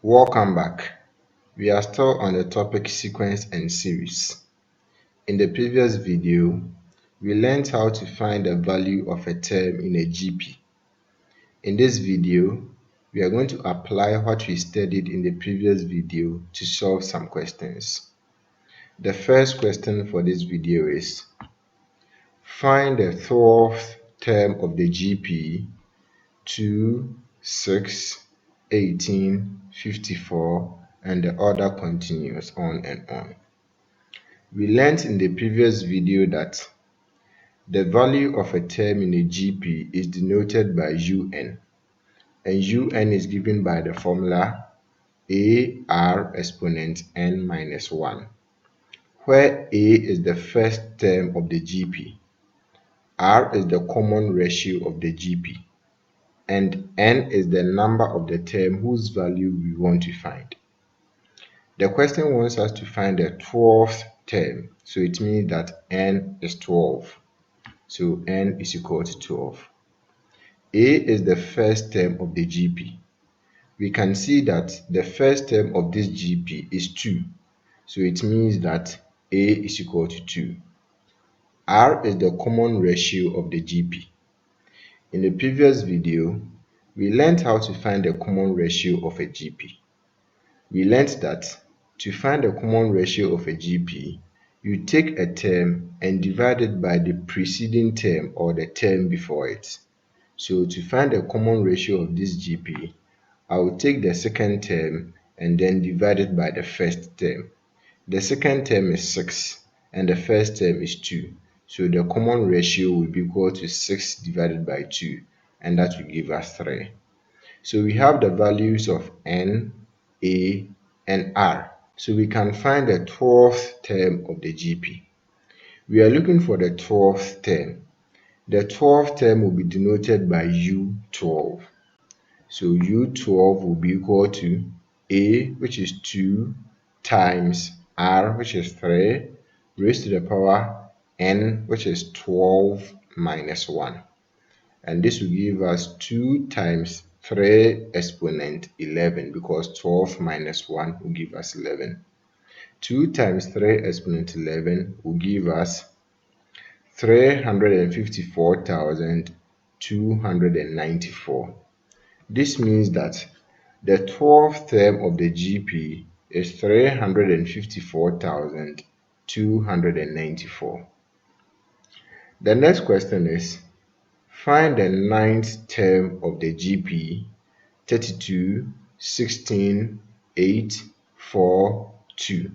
Welcome back. We are still on the topic sequence and series. In the previous video, we learned how to find the value of a term in a GP. In this video, we are going to apply what we studied in the previous video to solve some questions. The first question for this video is, find the 12th term of the GP 2, 6, 18, 54, and the order continues on and on. We learned in the previous video that the value of a term in a GP is denoted by UN, and UN is given by the formula AR exponent n minus 1, where A is the first term of the GP, R is the common ratio of the GP, and n is the number of the term whose value we want to find. The question wants us to find the 12th term, so it means that n is 12. So n is equal to 12. A is the first term of the GP. We can see that the first term of this GP is 2. So it means that A is equal to 2. R is the common ratio of the GP. In the previous video, we learned how to find the common ratio of a GP. We learned that to find the common ratio of a GP, you take a term and divide it by the preceding term or the term before it. So to find the common ratio of this GP, I will take the second term and then divide it by the first term. The second term is 6 and the first term is 2. So the common ratio will be equal to 6 divided by 2, and that will give us 3. So we have the values of n, A, and R. So we can find the 12th term of the GP. We are looking for the 12th term. The 12th term will be denoted by U12. So U12 will be equal to A, which is 2, times R, which is 3, raised to the power n, which is 12 minus 1. And this will give us 2 times 3 exponent 11, because 12 minus 1 will give us 11. 2 times 3 exponent 11 will give us 354,294. This means that the 12th term of the GP is 354,294. The next question is, find the 9th term of the GP 32, 16, 8, 4, 2.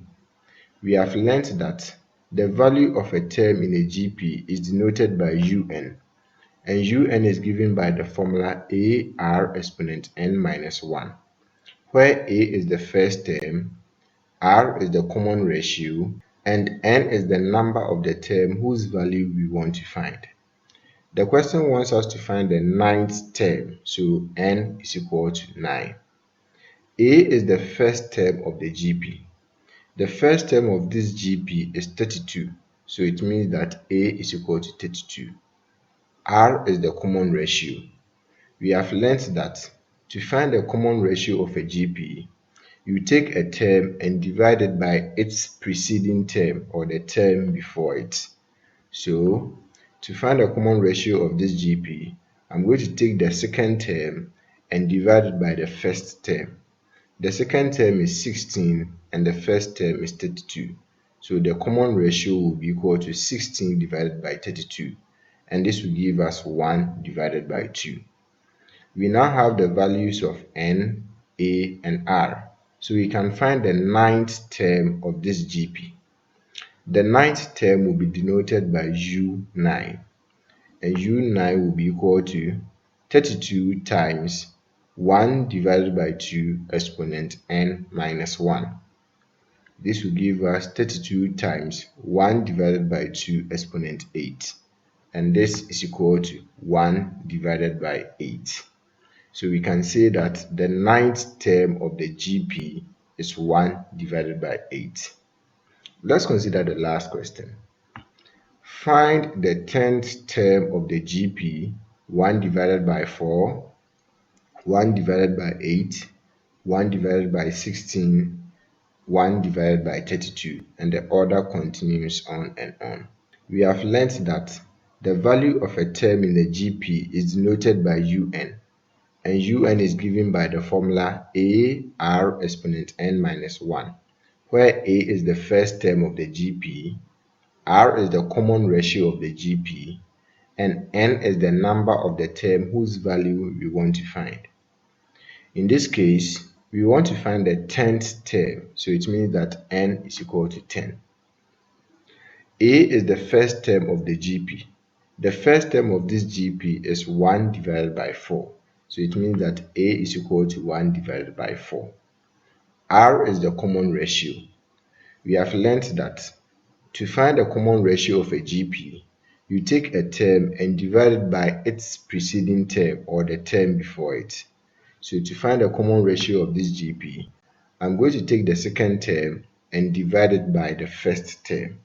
We have learnt that the value of a term in a GP is denoted by UN, and UN is given by the formula AR exponent n minus 1, where A is the first term, R is the common ratio, and n is the number of the term whose value we want to find. The question wants us to find the 9th term, so n is equal to 9. A is the first term of the GP. The first term of this GP is 32, so it means that A is equal to 32. R is the common ratio. We have learnt that to find the common ratio of a GP, you take a term and divide it by its preceding term or the term before it. So to find the common ratio of this GP, I'm going to take the second term and divide it by the first term. The second term is 16 and the first term is 32. So the common ratio will be equal to 16 divided by 32, and this will give us 1 divided by 2. We now have the values of n, A, and R, so we can find the 9th term of this GP. The 9th term will be denoted by U9, and U9 will be equal to 32 times 1 divided by 2 exponent n minus 1. This will give us 32 times 1 divided by 2 exponent 8, and this is equal to 1 divided by 8. So we can say that the 9th term of the GP is 1 divided by 8. Let's consider the last question. Find the 10th term of the GP 1 divided by 4, 1 divided by 8, 1 divided by 16, 1 divided by 32, and the order continues on and on. We have learnt that the value of a term in the GP is denoted by UN, and UN is given by the formula AR exponent n minus 1, where A is the first term of the GP, R is the common ratio of the GP, and n is the number of the term whose value we want to find. In this case, we want to find the 10th term, so it means that n is equal to 10. A is the first term of the GP. The first term of this GP is 1 divided by 4. So it means that A is equal to 1 divided by 4. R is the common ratio. We have learnt that to find the common ratio of a GP, you take a term and divide it by its preceding term or the term before it. So to find the common ratio of this GP, I'm going to take the second term and divide it by the first term.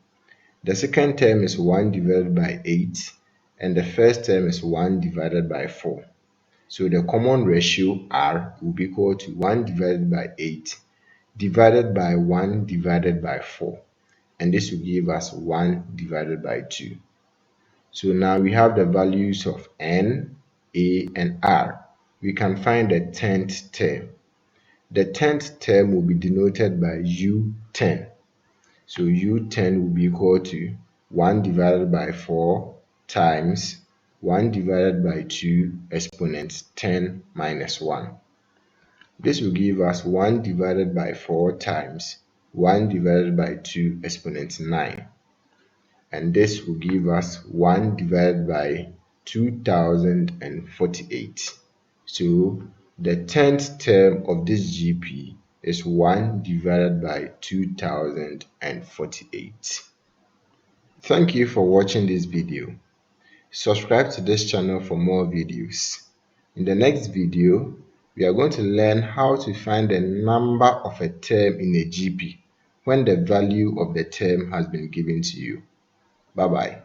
The second term is 1 divided by 8, and the first term is 1 divided by 4. So the common ratio R will be equal to 1 divided by 8 divided by 1 divided by 4. And this will give us 1 divided by 2. So now we have the values of N, A, and R. We can find the 10th term. The 10th term will be denoted by U10. So U10 will be equal to 1 divided by 4 times 1 divided by 2 exponent 10 minus 1. This will give us 1 divided by 4 times 1 divided by 2 exponent 9. And this will give us 1 divided by 2048. So the 10th term of this GP is 1 divided by 2048. Thank you for watching this video. Subscribe to this channel for more videos. In the next video, we are going to learn how to find the number of a term in a GP when the value of the term has been given to you. Bye-bye.